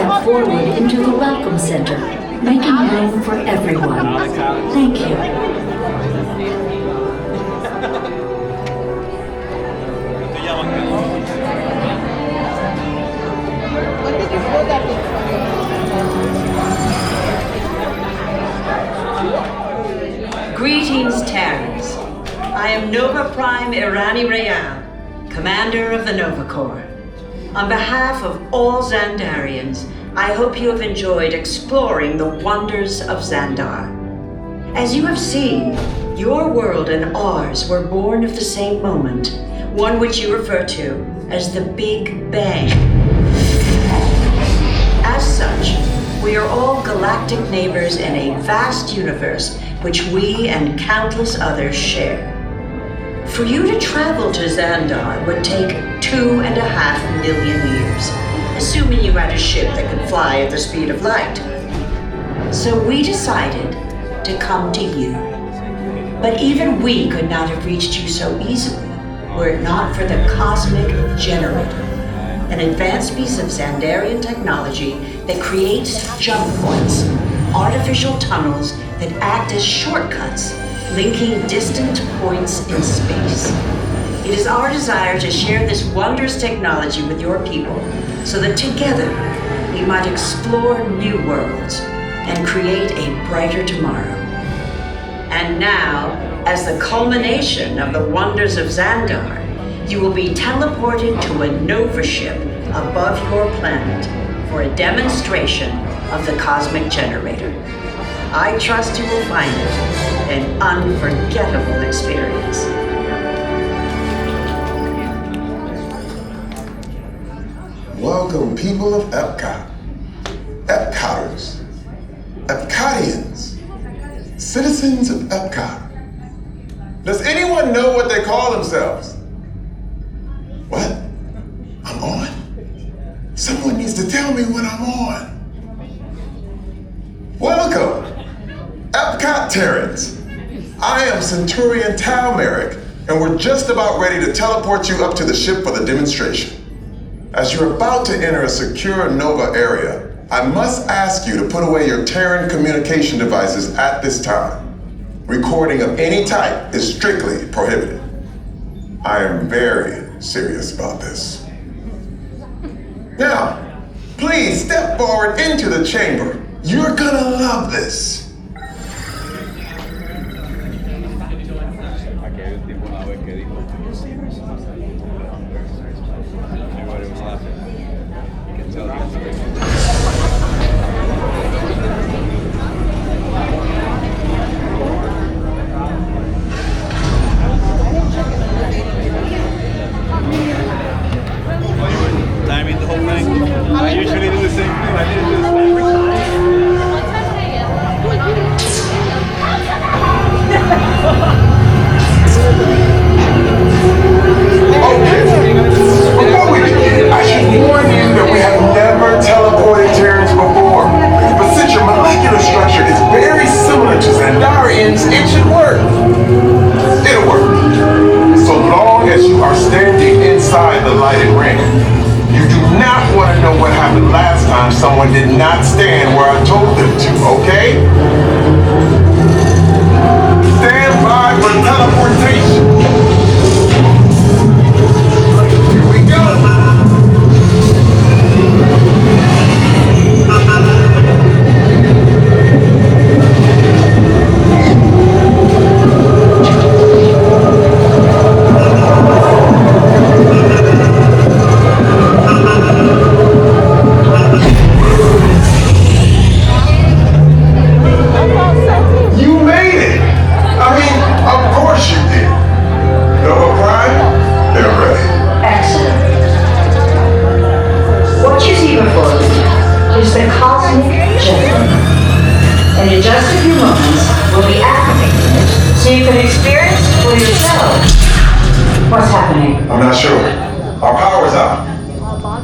step forward into the Welcome Center, making room for everyone. Thank you. Greetings, Terrans. I am Nova Prime Irani Rayam, Commander of the Nova Corps. On behalf of all Xandarians, I hope you have enjoyed exploring the wonders of Xandar. As you have seen, your world and ours were born of the same moment, one which you refer to as the Big Bang. As such, we are all galactic neighbors in a vast universe which we and countless others share. For you to travel to Xandar would take 2.5 million years, assuming you had a ship that could fly at the speed of light. So we decided to come to you. But even we could not have reached you so easily were it not for the Cosmic Generator, an advanced piece of Xandarian technology that creates jump points, artificial tunnels that act as shortcuts, linking distant points in space. It is our desire to share this wondrous technology with your people so that together we might explore new worlds and create a brighter tomorrow. And now, as the culmination of the wonders of Xandar, you will be teleported to a Nova ship above your planet for a demonstration of the Cosmic Generator. I trust you will find it an unforgettable experience. Welcome, people of EPCOT, EPCOTers, EPCOTians, citizens of EPCOT. Does anyone know what they call themselves? What? I'm on? Someone needs to tell me when I'm on. Welcome, EPCOT Terrans. I am Centurion Tal Merrick, and we're just about ready to teleport you up to the ship for the demonstration. As you're about to enter a secure Nova area, I must ask you to put away your Terran communication devices at this time. Recording of any type is strictly prohibited. I am very serious about this. Now, please step forward into the chamber. You're gonna love this. Timing the whole thing. I usually do the same thing. I did this every time. Okay, before we begin, I should warn you that we have never teleported Terrans before. But since your molecular structure is very similar to Xandarians, it should work. It'll work. So long as you are standing inside the lighted ring. You do not want to know what happened last time someone did not stand where I told them to, okay? Stand by for teleportation. Here we go. I'm not sure. Our power's out.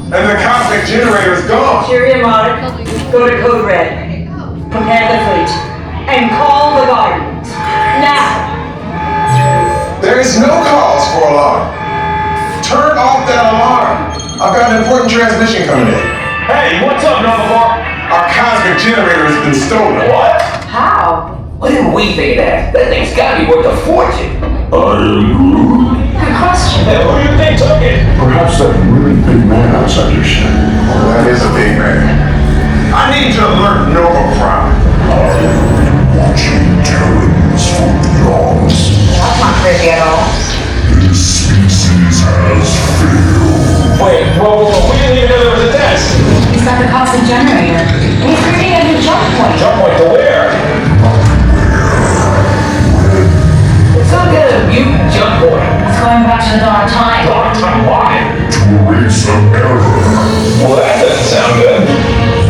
And the Cosmic Generator is gone. Interior monitor, go to Code Red. Prepare the fleet. And call the Guardians. Now! There is no cause for alarm. Turn off that alarm. I've got an important transmission coming in. Hey, what's up, Novacore? Our cosmic generator has been stolen. What? How? What didn't we think of that? That thing's gotta be worth a fortune. Good question. Hey, who do you think took it? Perhaps that really big man outside your shed. Well, that is a big man. I need to alert Nova Prime. Watching Terrans from beyond. That's not creepy at all. This species has failed. Wait, whoa, we didn't even know there was a test. He's got the cosmic generator. He's creating a new jump point. Jump point to where? It's some kind of mutant jump point. It's going back to the dawn of time. Long time, why? To erase an error. Well, that doesn't sound good.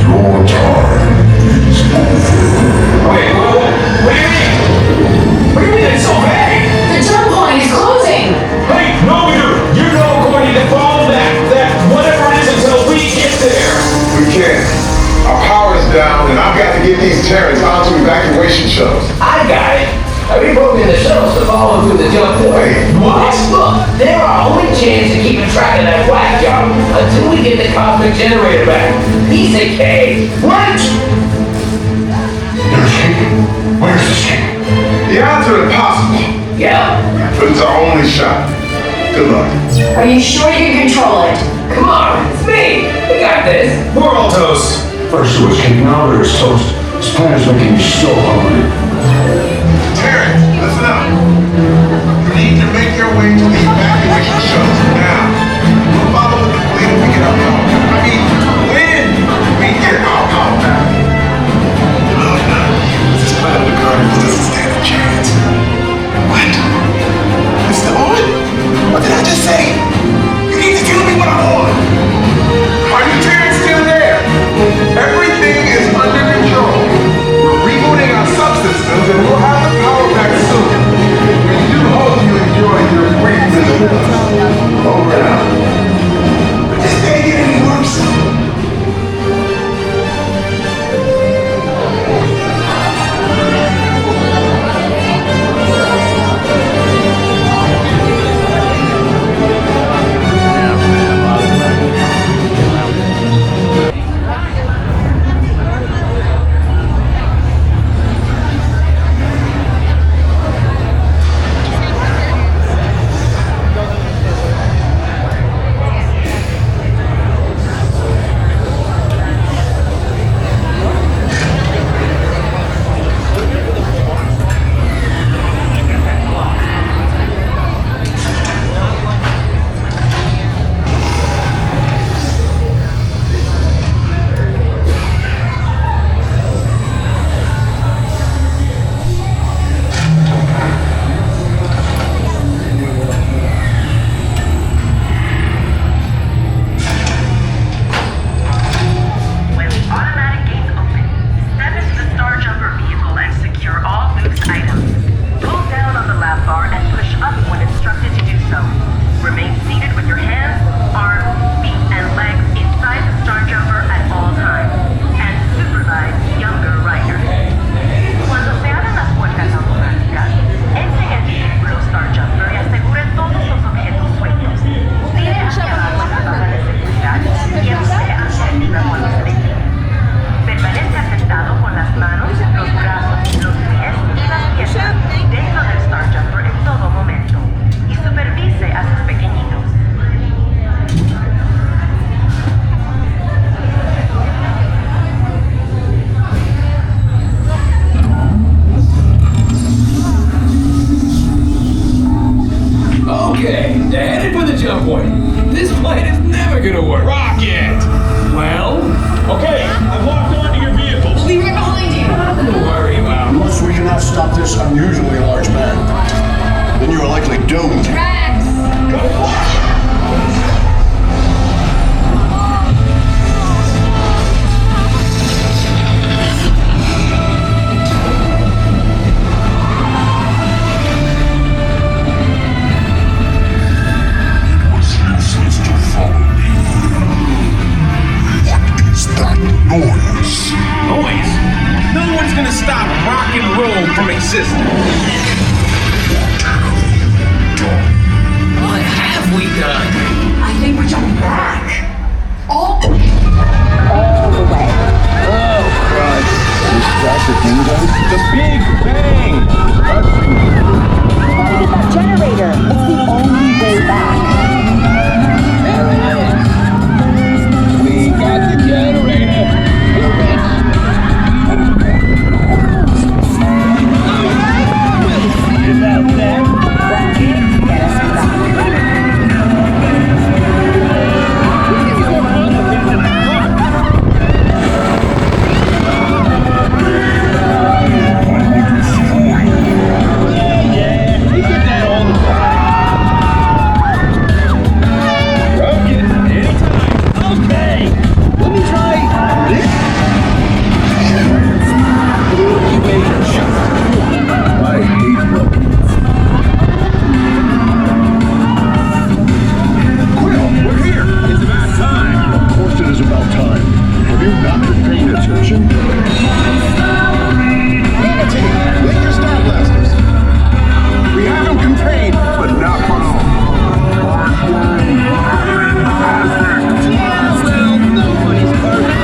Your time is over. Wait, what do you mean? What do you mean it's so vague? The jump point is closing. Hey, no, you know going to follow that whatever it is until we get there. We can't. Our power's down, and I've got to get these Terrans onto evacuation shuttles. I got it. I reprogrammed the shuttles to follow through the jump point. Wait, what? Look, they're our only chance of keeping track of that whack job until we get the cosmic generator back. Piece of cake. What? There's King. Where's this King? The odds are impossible, Yeah. but it's our only shot. Good luck. Are you sure you can control it? Come on, it's me. We got this. We're all toast. First it was King, now there's toast. This plan is making me so hungry. Terrans, listen up. You need to make your way to the evacuation shuttles now. We'll follow with the fleet when we get our power back. I mean, when we get our power back. This plan of the Guardians doesn't stand a chance. What? It's still on? What did I just say? You need to tell me what I want. Are you Terrans still there? Everything is under control. We're rebooting our subsystems and we'll have the power back soon. We do hope you enjoy your brief visit. Over and out. But this can't get any worse. unusually large man, then you are likely doomed. It was useless to follow me. What is that noise? Noise? No one's gonna stop rock and roll from existing. What have we done? I think we're jumping back. Oh! you've not been paying attention? Unity! Make your Star Blasters! We have them contained, but not for long. Yeah, well, nobody's perfect.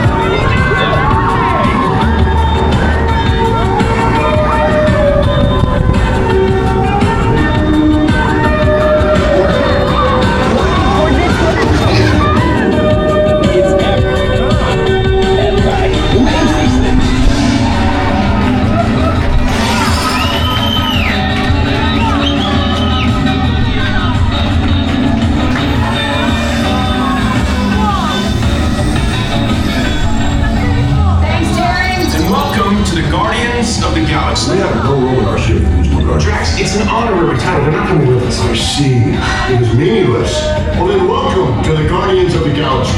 Of the galaxy. We have no role in our ship in these regards. Drax, it's an honorary title. They're not coming with us. I see. It is meaningless. Well then, welcome to the Guardians of the Galaxy.